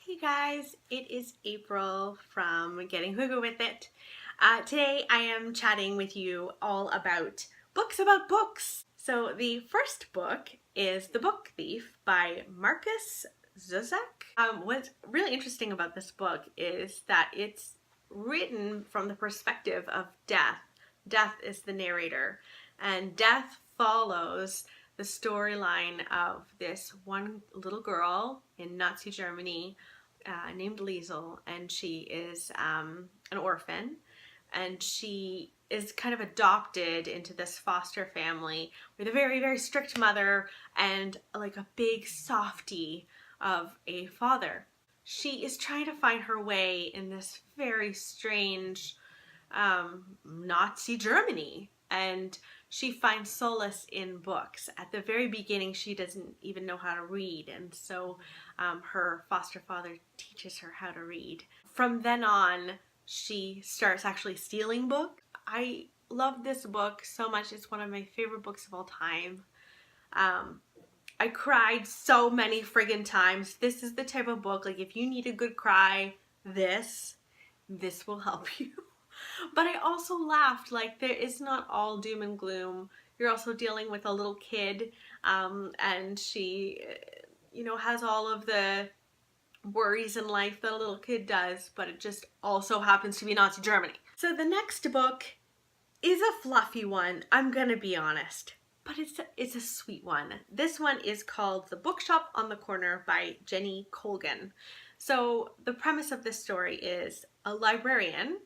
Hey guys, it is April from Getting Hygge with It. Today I am chatting with you all about books. So the first book is The Book Thief by Marcus Zuzak. What's really interesting about this book is that it's written from the perspective of Death. Death is the narrator, and Death follows the storyline of this one little girl in Nazi Germany named Liesel, and she is an orphan, and she is kind of adopted into this foster family with a very, very strict mother and like a big softie of a father. She is trying to find her way in this very strange Nazi Germany, and she finds solace in books. At the very beginning, she doesn't even know how to read, and so her foster father teaches her how to read. From then on, she starts actually stealing books. I love this book so much. It's one of my favorite books of all time. I cried so many friggin' times. This is the type of book, like, if you need a good cry, this will help you. But I also laughed, like, there is not all doom and gloom. You're also dealing with a little kid, and she, has all of the worries in life that a little kid does, but it just also happens to be Nazi Germany. So the next book is a fluffy one, I'm gonna be honest, but it's a sweet one. This one is called The Bookshop on the Corner by Jenny Colgan. So the premise of this story is a librarian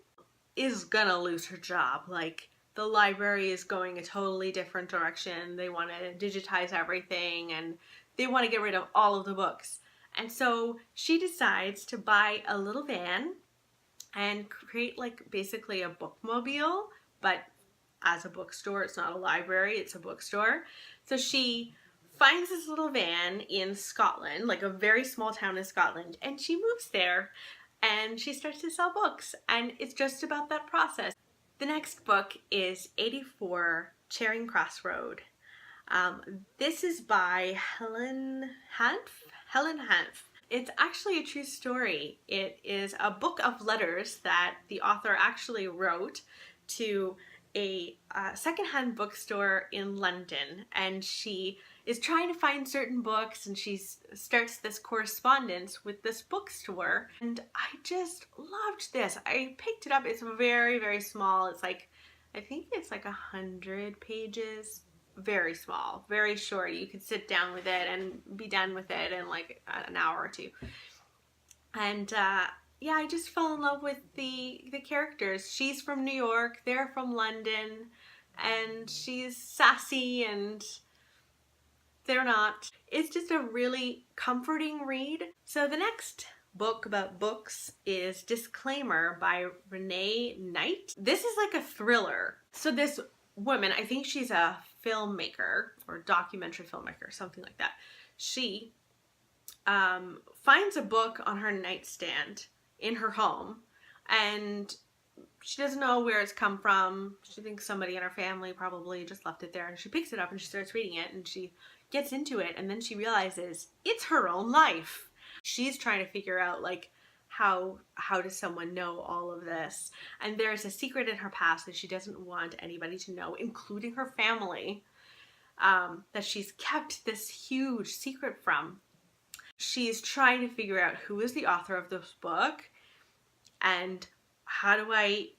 is gonna lose her job. Like, the library is going a totally different direction. They want to digitize everything, and they want to get rid of all of the books. And so she decides to buy a little van and create, like, basically a bookmobile, but as a bookstore. It's not a library, it's a bookstore. So she finds this little van in Scotland, like a very small town in Scotland, and she moves there and she starts to sell books, and it's just about that process. The next book is 84 Charing Crossroad. This is by Helen Hanff. It's actually a true story. It is a book of letters that the author actually wrote to a secondhand bookstore in London, and she is trying to find certain books, and she starts this correspondence with this bookstore, and I just loved this. I picked it up. It's very, very small. It's like, I think it's like 100 pages. Very small, very short. You could sit down with it and be done with it in like an hour or two. And yeah, I just fell in love with the characters. She's from New York, they're from London, and she's sassy and they're not. It's just a really comforting read. So the next book about books is Disclaimer by Renee Knight. This is like a thriller. So this woman, I think she's a filmmaker or documentary filmmaker, something like that. She finds a book on her nightstand in her home, and she doesn't know where it's come from. She thinks somebody in her family probably just left it there, and she picks it up and she starts reading it, and she gets into it, and then she realizes it's her own life. She's trying to figure out, like, how does someone know all of this? And there's a secret in her past that she doesn't want anybody to know, including her family, that she's kept this huge secret from. She's trying to figure out who is the author of this book, and how do I,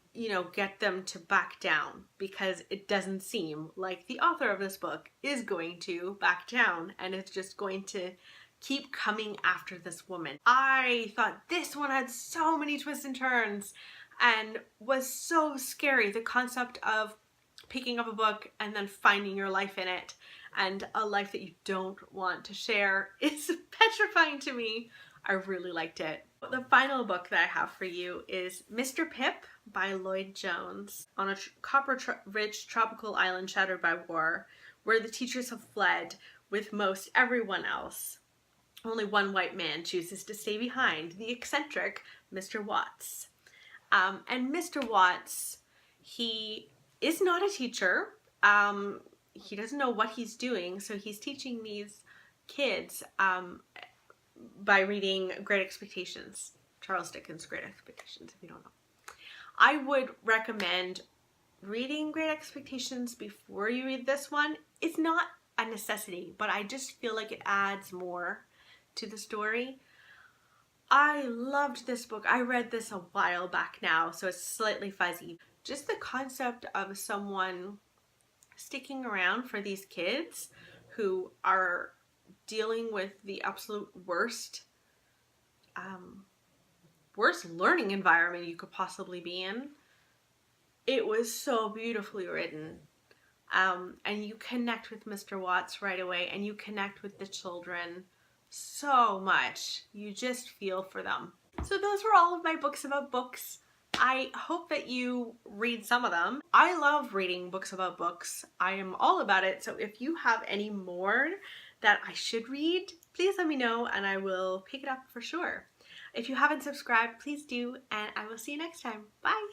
get them to back down, because it doesn't seem like the author of this book is going to back down, and it's just going to keep coming after this woman. I thought this one had so many twists and turns and was so scary. The concept of picking up a book and then finding your life in it, and a life that you don't want to share, is petrifying to me. I really liked it. The final book that I have for you is Mr. Pip by Lloyd Jones. On a copper-rich tropical island shattered by war, where the teachers have fled with most everyone else, only one white man chooses to stay behind, the eccentric Mr. Watts. And Mr. Watts, he is not a teacher. He doesn't know what he's doing, so he's teaching these kids by reading Great Expectations, Charles Dickens' Great Expectations, if you don't know. I would recommend reading Great Expectations before you read this one. It's not a necessity, but I just feel like it adds more to the story. I loved this book. I read this a while back now, so it's slightly fuzzy. Just the concept of someone sticking around for these kids who are dealing with the absolute worst learning environment you could possibly be in. It was so beautifully written. And you connect with Mr. Watts right away, and you connect with the children so much. You just feel for them. So those were all of my books about books. I hope that you read some of them. I love reading books about books. I am all about it. So if you have any more that I should read, please let me know and I will pick it up for sure. If you haven't subscribed, please do, and I will see you next time. Bye!